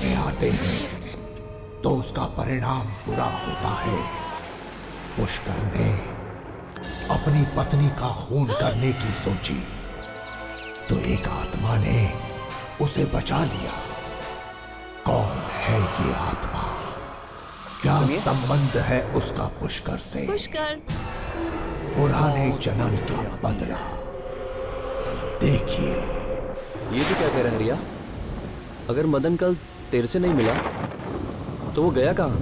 करने आते हैं तो उसका परिणाम बुरा होता है। पुष्कर ने अपनी पत्नी का खून करने की सोची तो एक आत्मा ने उसे बचा लिया। कौन है ये आत्मा? क्या संबंध है उसका पुष्कर से? पुष्कर, पुराने जन्म का बदला। देखिए। ये तो क्या कह रहा है रिया? अगर मदन कल तेरे से नहीं मिला तो वो गया कहाँ?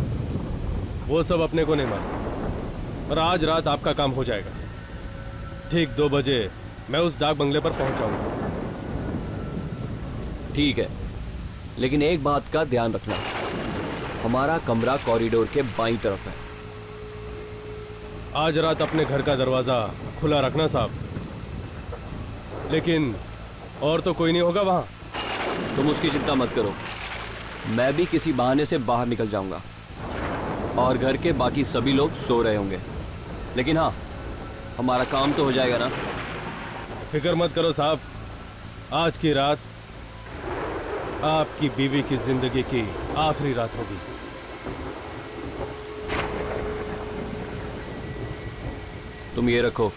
वो सब अपने को नहीं मालूम, पर आज रात आपका काम हो जाएगा। ठीक 2 बजे मैं उस डाक बंगले पर पहुंच जाऊंगा। ठीक है, लेकिन एक बात का ध्यान रखना, हमारा कमरा कॉरिडोर के बाईं तरफ है। आज रात अपने घर का दरवाजा खुला रखना साहब। लेकिन और तो कोई नहीं होगा वहां? तुम उसकी चिंता मत करो, मैं भी किसी बहाने से बाहर निकल जाऊंगा और घर के बाकी सभी लोग सो रहे होंगे। लेकिन हाँ, हमारा काम तो हो जाएगा ना? फिक्र मत करो साहब, आज की रात आपकी बीवी की जिंदगी की आखिरी रात होगी। तुम ये रखो।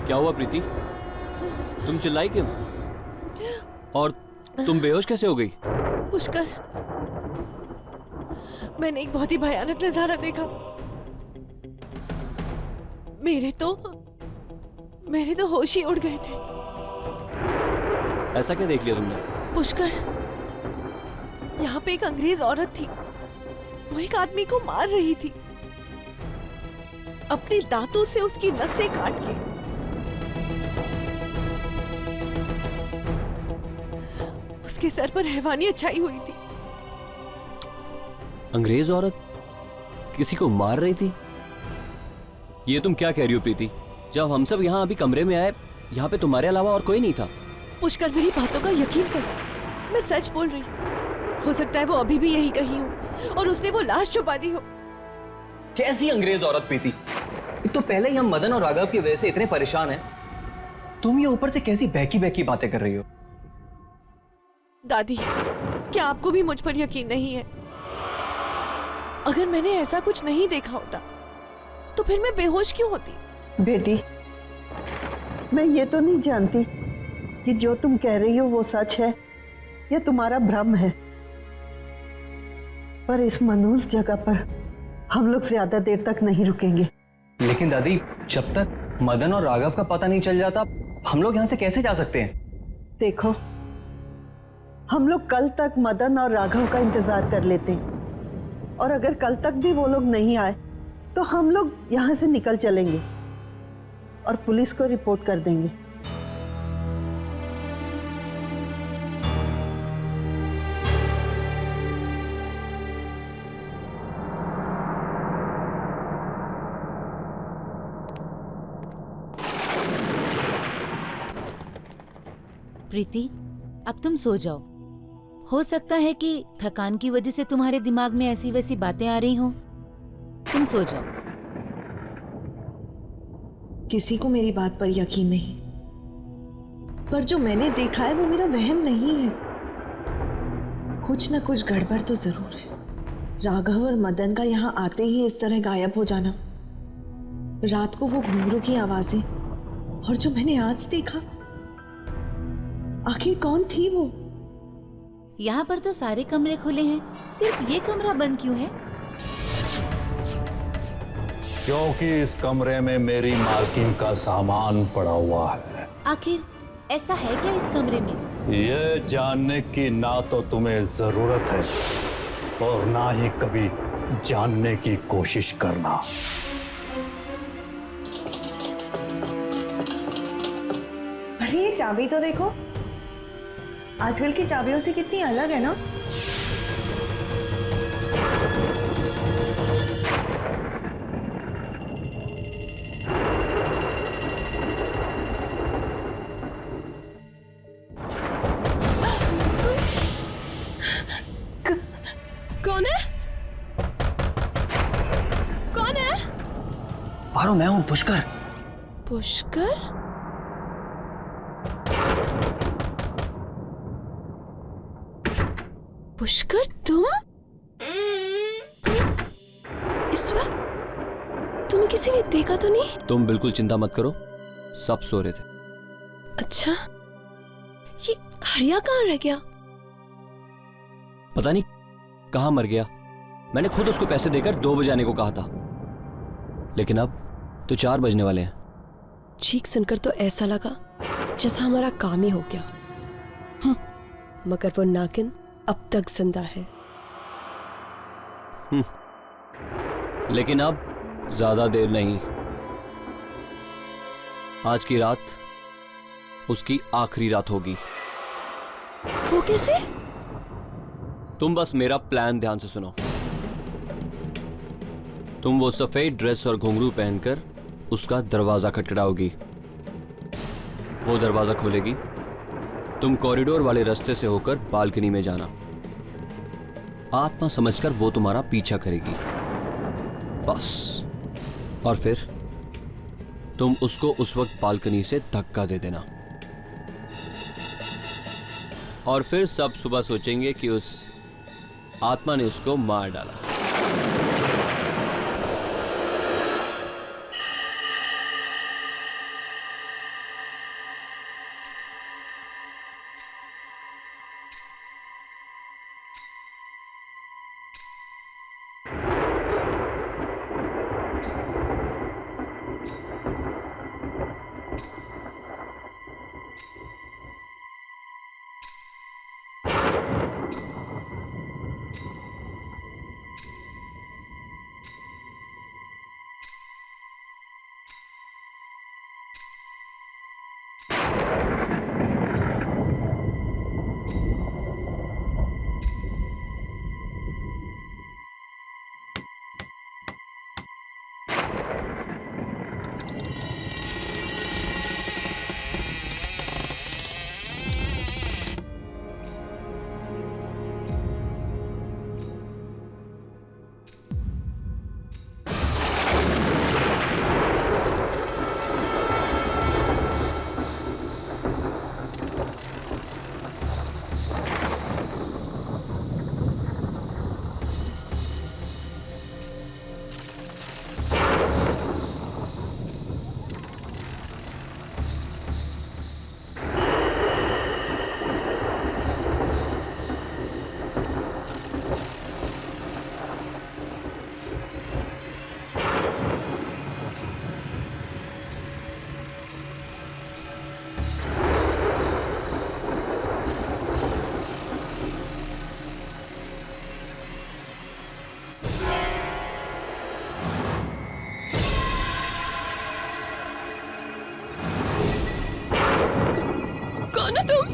क्या हुआ प्रीति? तुम चिल्लाई क्यों? और तुम बेहोश कैसे हो गई? पुष्कर, मैंने एक बहुत ही भयानक नजारा देखा। मेरे तो होश ही उड़ गए थे। ऐसा क्या देख लिया तुमने? पुष्कर, यहाँ पे एक अंग्रेज औरत थी। वो एक आदमी को मार रही थी, अपने दांतों से उसकी नसें काट के। उसके सर पर हैवानियत छाई हुई थी। अंग्रेज औरत किसी को मार रही थी? ये तुम क्या कह रही हो प्रीति? जब हम सब यहाँ अभी कमरे में आए, यहाँ पे तुम्हारे अलावा और कोई नहीं था। पुष्कर, मेरी बातों का यकीन कर, मैं सच बोल रही हूँ। हो सकता है वो अभी भी यही कहीं हो और उसने वो लाश छुपा दी हो। कैसी अंग्रेज औरत प्रीति? एक तो पहले ही हम मदन और राघव की वजह से इतने परेशान हैं। तुम ये ऊपर से कैसी बहकी बहकी बातें कर रही हो? दादी, क्या आपको भी मुझ पर यकीन नहीं है? अगर मैंने ऐसा कुछ नहीं देखा होता तो फिर मैं बेहोश क्यों होती? बेटी, मैं ये तो नहीं जानती कि जो तुम कह रही हो वो सच है या तुम्हारा भ्रम है, पर इस मनुष्य जगह पर हम लोग ज्यादा देर तक नहीं रुकेंगे। लेकिन दादी, जब तक मदन और राघव का पता नहीं चल जाता, हम लोग यहाँ से कैसे जा सकते हैं? देखो, हम लोग कल तक मदन और राघव का इंतजार कर लेते हैं, और अगर कल तक भी वो लोग नहीं आए तो हम लोग यहाँ से निकल चलेंगे और पुलिस को रिपोर्ट कर देंगे। प्रीति, अब तुम सो जाओ। हो सकता है कि थकान की वजह से तुम्हारे दिमाग में ऐसी वैसी बातें आ रही हों। तुम सो जाओ। किसी को मेरी बात पर यकीन नहीं, पर जो मैंने देखा है वो मेरा वहम नहीं है। कुछ न कुछ गड़बड़ तो जरूर है। राघव और मदन का यहाँ आते ही इस तरह गायब हो जाना, रात को वो घुंघरू की आवाजें, और जो मैंने आज देखा, आखिर कौन थी वो? यहाँ पर तो सारे कमरे खुले हैं, सिर्फ ये कमरा बंद क्यों है? क्योंकि इस कमरे में मेरी मालकिन का सामान पड़ा हुआ है। आखिर ऐसा है क्या इस कमरे में? ये जानने की ना तो तुम्हें जरूरत है और ना ही कभी जानने की कोशिश करना। अरे ये चाबी तो देखो, आजकल की चाबियों से कितनी अलग है ना। कौन है? कौन है? पारो, मैं हूँ पुष्कर। पुष्कर? पुष्कर, तुम? इस वक्त तुम्हें किसी ने देखा तो नहीं? तुम बिल्कुल चिंता मत करो, सब सो रहे थे। अच्छा, ये हरिया कहाँ रह गया? पता नहीं कहाँ मर गया। मैंने खुद उसको पैसे देकर 2 बजे आने को कहा था, लेकिन अब तो 4 बजने वाले हैं। चीख सुनकर तो ऐसा लगा जैसा हमारा काम ही हो गया। मगर वो नागिन अब तक जिंदा है। लेकिन अब ज्यादा देर नहीं। आज की रात उसकी आखिरी रात होगी। वो कैसे? तुम बस मेरा प्लान ध्यान से सुनो। तुम वो सफेद ड्रेस और घुंघरू पहनकर उसका दरवाजा खटखटाओगी। वो दरवाजा खोलेगी, तुम कॉरिडोर वाले रास्ते से होकर बालकनी में जाना। आत्मा समझकर वो तुम्हारा पीछा करेगी, बस। और फिर तुम उसको उस वक्त बालकनी से धक्का दे देना। और फिर सब सुबह सोचेंगे कि उस आत्मा ने उसको मार डाला। जाओ ना तुम।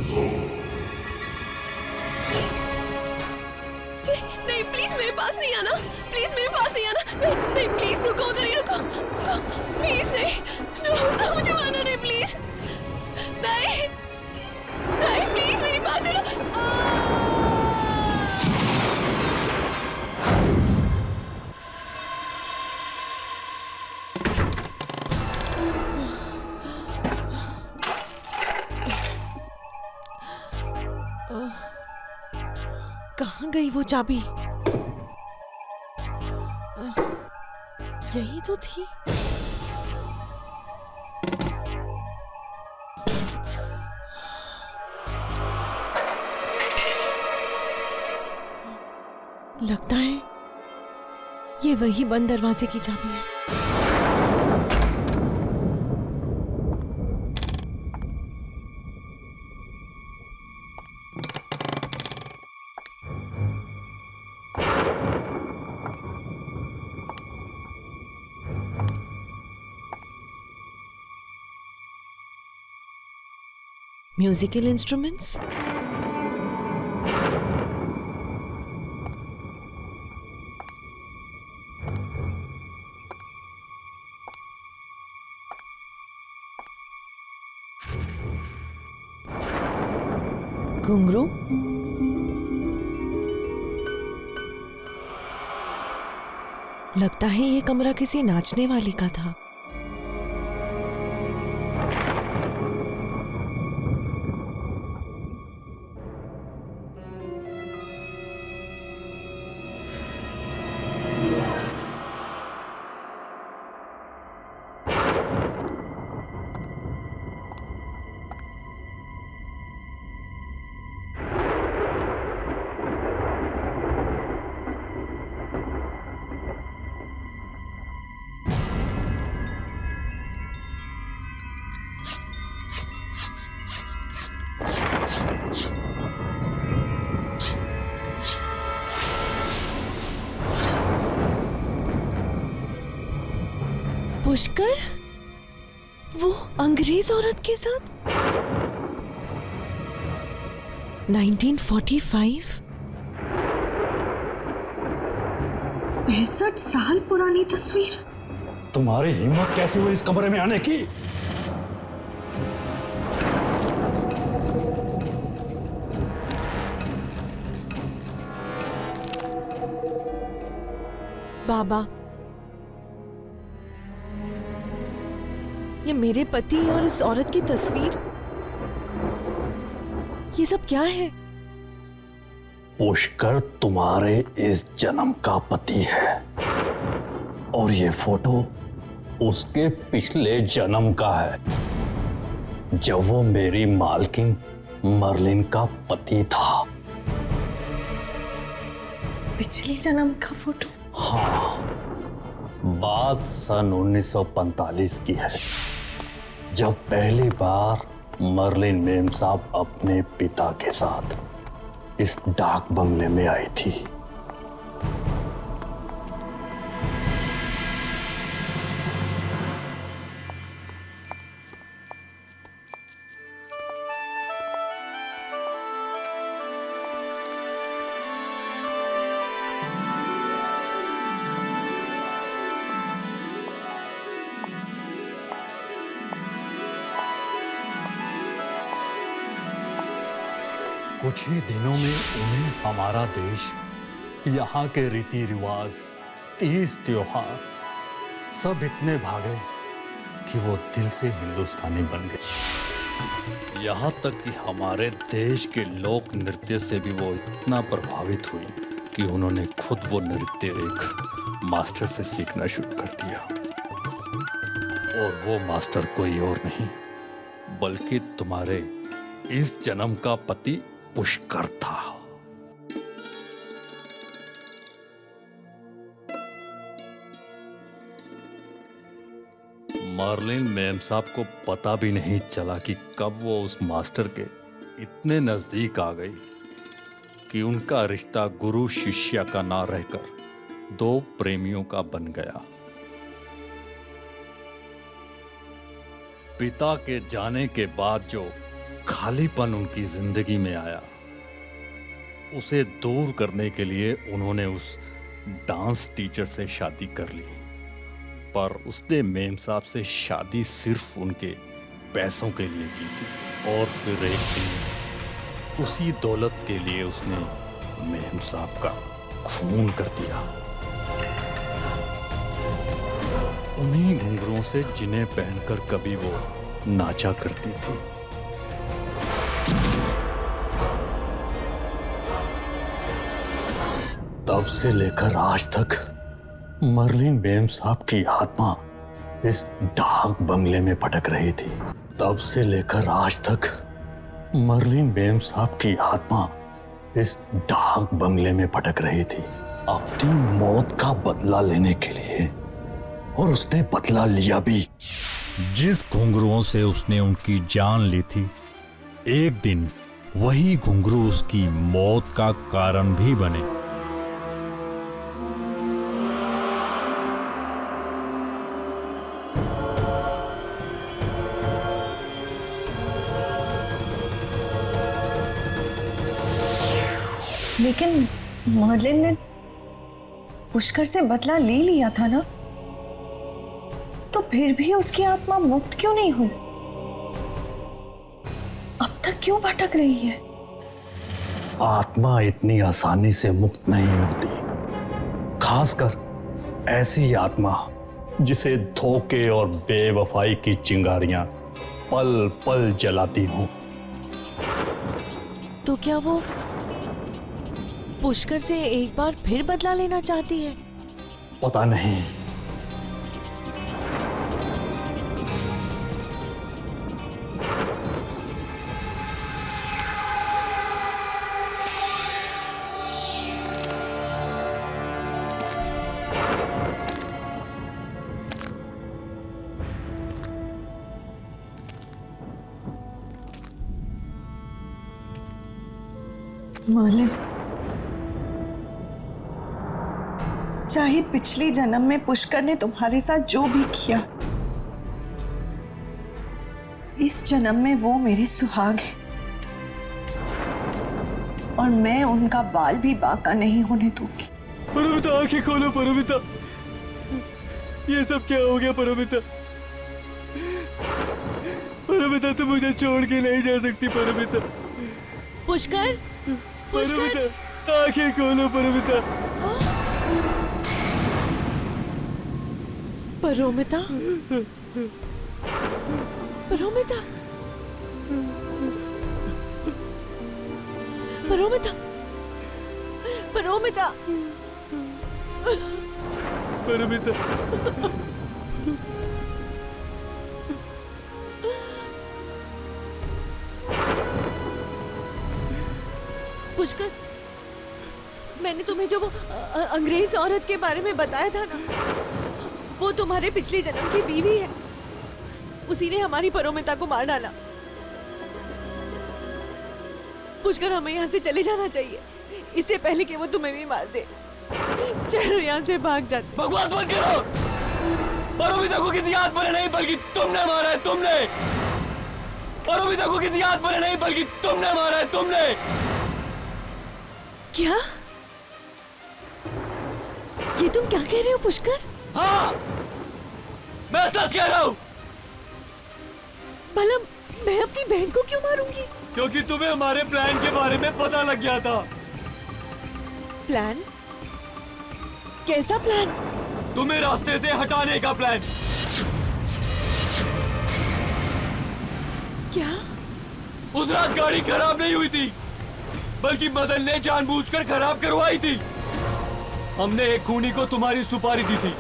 नहीं प्लीज मेरे पास नहीं आना, प्लीज मेरे पास नहीं आना। नहीं नहीं प्लीज रुको, उधर ही रुको, प्लीज नहीं, मुझे मानो नहीं प्लीज, नहीं नहीं प्लीज मेरी बात कहाँ गई वो चाबी? यही तो थी। लगता है ये वही बंद दरवाजे की चाबी है। म्यूजिकल इंस्ट्रूमेंट्स, घुंघरू, लगता है ये कमरा किसी नाचने वाली का था। पुष्कर, वो अंग्रेज औरत के साथ 1945? 65 साल पुरानी तस्वीर। तुम्हारी हिम्मत कैसे हुई इस कमरे में आने की? बाबा, ये मेरे पति और इस औरत की तस्वीर, ये सब क्या है? पुष्कर तुम्हारे इस जन्म का पति है और ये फोटो उसके पिछले जन्म का है, जब वो मेरी मालकिन मर्लिन का पति था। पिछले जन्म का फोटो? हाँ, बात सन 1945 की है, जब पहली बार मर्लिन मेम साहब अपने पिता के साथ इस डाक बंगले में आई थी। कुछ ही दिनों में उन्हें हमारा देश, यहाँ के रीति रिवाज, तीज त्योहार सब इतने भागे कि वो दिल से हिंदुस्तानी बन गए। यहाँ तक कि हमारे देश के लोक नृत्य से भी वो इतना प्रभावित हुई कि उन्होंने खुद वो नृत्य एक मास्टर से सीखना शुरू कर दिया। और वो मास्टर कोई और नहीं बल्कि तुम्हारे इस जन्म का पति पुष्कर था। मर्लिन मेम साहब को पता भी नहीं चला कि कब वो उस मास्टर के इतने नजदीक आ गई कि उनका रिश्ता गुरु शिष्य का ना रहकर दो प्रेमियों का बन गया। पिता के जाने के बाद जो खालीपन उनकी जिंदगी में आया, उसे दूर करने के लिए उन्होंने उस डांस टीचर से शादी कर ली। पर उसने मेम साहब से शादी सिर्फ उनके पैसों के लिए की थी। और फिर एक दिन उसी दौलत के लिए उसने मेम साहब का खून कर दिया। उन्हीं घुंघरुओं से जिन्हें पहनकर कभी वो नाचा करती थी। तब से लेकर आज तक मर्लिन मेम साहब की आत्मा इस डाक बंगले में भटक रही थी। तब से लेकर आज तक मर्लिन मेम साहब की आत्मा इस डाक बंगले में भटक रही थी, अपनी मौत का बदला लेने के लिए। और उसने बदला लिया भी। जिस घुंघरुओं से उसने उनकी जान ली थी, एक दिन वही घुंघरू उसकी मौत का कारण भी बने। लेकिन मर्लिन ने पुष्कर से बदला ले लिया था ना, तो फिर भी उसकी आत्मा मुक्त क्यों नहीं हुई? अब तक क्यों भटक रही है? आत्मा इतनी आसानी से मुक्त नहीं होती, खासकर ऐसी आत्मा जिसे धोखे और बेवफाई की चिंगारियां पल पल जलाती हों। तो क्या वो पुष्कर से एक बार फिर बदला लेना चाहती है? पता नहीं। मर्लिन, चाहे पिछले जन्म में पुष्कर ने तुम्हारे साथ जो भी किया, इस जन्म में वो मेरे सुहाग है और मैं उनका बाल भी बाका नहीं होने दूंगी। परमिता, आंखें खोलो परमिता। ये सब क्या हो गया परमिता? परमिता, तुम मुझे छोड़ के नहीं जा सकती परमिता। पुष्कर, पुष्कर, आंखें खोलो परमिता। परोमिता, परोमिता, परोमिता, परोमिता, परमिता, पुष्कर, मैंने तुम्हें जो वो अंग्रेज औरत के बारे में बताया था ना, वो तुम्हारे पिछले जन्म की बीवी है। उसी ने हमारी परोमिता को मार डाला। पुष्कर, हमें यहाँ से चले जाना चाहिए, इससे पहले कि वो तुम्हें भी मार दे। चलो यहाँ से भाग जाते। बकवास बंद करो। परोमिता को किसी आत्मा ने नहीं बल्कि तुमने मारा है, तुमने। परोमिता को किसी आत्मा ने नहीं बल्कि तुमने मारा है, तुमने। क्या? ये तुम क्या कह रहे हो पुष्कर? हाँ, मैं सच कह रहा हूँ। भला मैं अपनी बहन को क्यों मारूंगी? क्योंकि तुम्हें हमारे प्लान के बारे में पता लग गया था। प्लान? कैसा प्लान? तुम्हें रास्ते से हटाने का प्लान। क्या? उस रात गाड़ी खराब नहीं हुई थी, बल्कि मदन ने जानबूझकर खराब करवाई थी। हमने एक खूनी को तुम्हारी सुपारी दी थी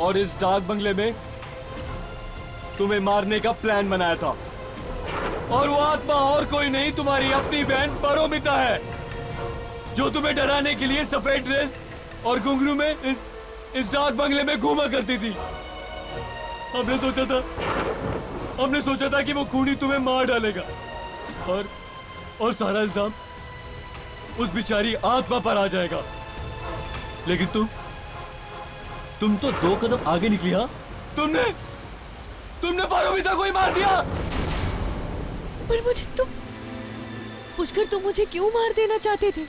और इस डाक बंगले में तुम्हें मारने का प्लान बनाया था। और वो आत्मा और कोई नहीं, तुम्हारी अपनी बहन परोमिता है, जो तुम्हें डराने के लिए सफेद ड्रेस और घुंघरू में इस डाक बंगले में घूमा करती थी। हमने सोचा था कि वो खूनी तुम्हें मार डालेगा और सारा इल्जाम उस बेचारी आत्मा पर आ जाएगा। लेकिन तुम तो 2 कदम आगे निकली। हाँ, तुमने परोमिता को ही मार दिया। पर मुझे तुम पुष्कर, तुम मुझे क्यों मार देना चाहते थे?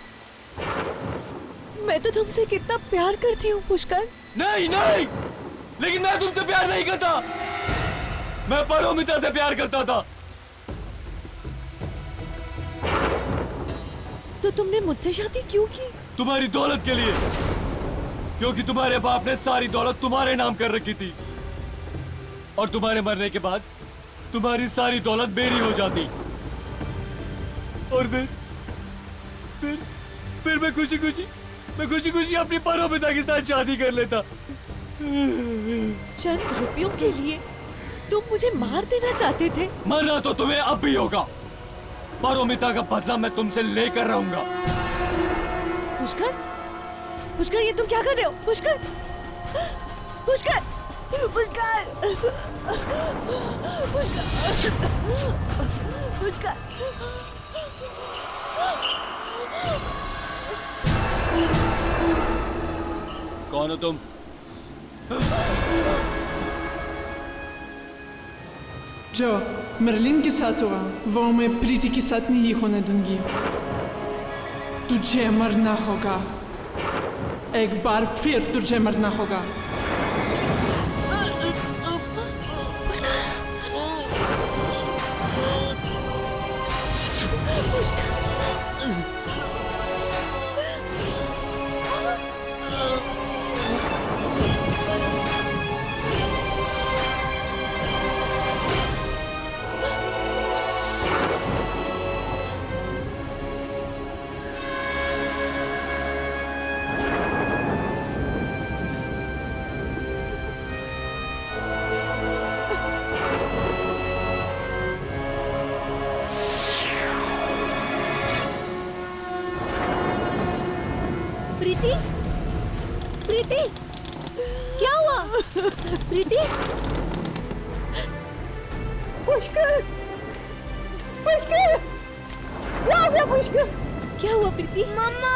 मैं तो तुमसे कितना प्यार करती हूँ पुष्कर। नहीं नहीं, लेकिन मैं तुमसे प्यार नहीं करता, मैं पारोमिता से प्यार करता था। तो तुमने मुझसे शादी क्यों की? तुम्हारी दौलत के लिए, क्योंकि तुम्हारे बाप ने सारी दौलत तुम्हारे नाम कर रखी थी और तुम्हारे मरने के बाद तुम्हारी सारी दौलत मेरी हो जाती और फिर मैं खुशी खुशी अपनी पारोमिता के साथ शादी कर लेता। चंद रुपयों के लिए तुम मुझे मार देना चाहते थे? मरना तो तुम्हें अब भी होगा। पारोमिता का बदला मैं तुमसे लेकर रहूंगा। पुष्कर, पुष्कर, ये तुम क्या कर रहे हो? पुष्कर, पुष्कर, पुष्कर, पुष्कर, पुष्कर। कौन हो तुम? जो मर्लिन के साथ हुआ वो मैं प्रीति के साथ नहीं होने दूंगी। तुझे मरना होगा, एक बार फिर तुझे मरना होगा। प्रीति, प्रीति, क्या हुआ? प्रीति, पुष्कर, पुष्कर, क्या हो गया पुष्कर? क्या हुआ प्रीति? मम्मा,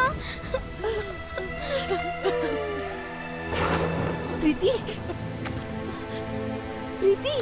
प्रीति, प्रीति,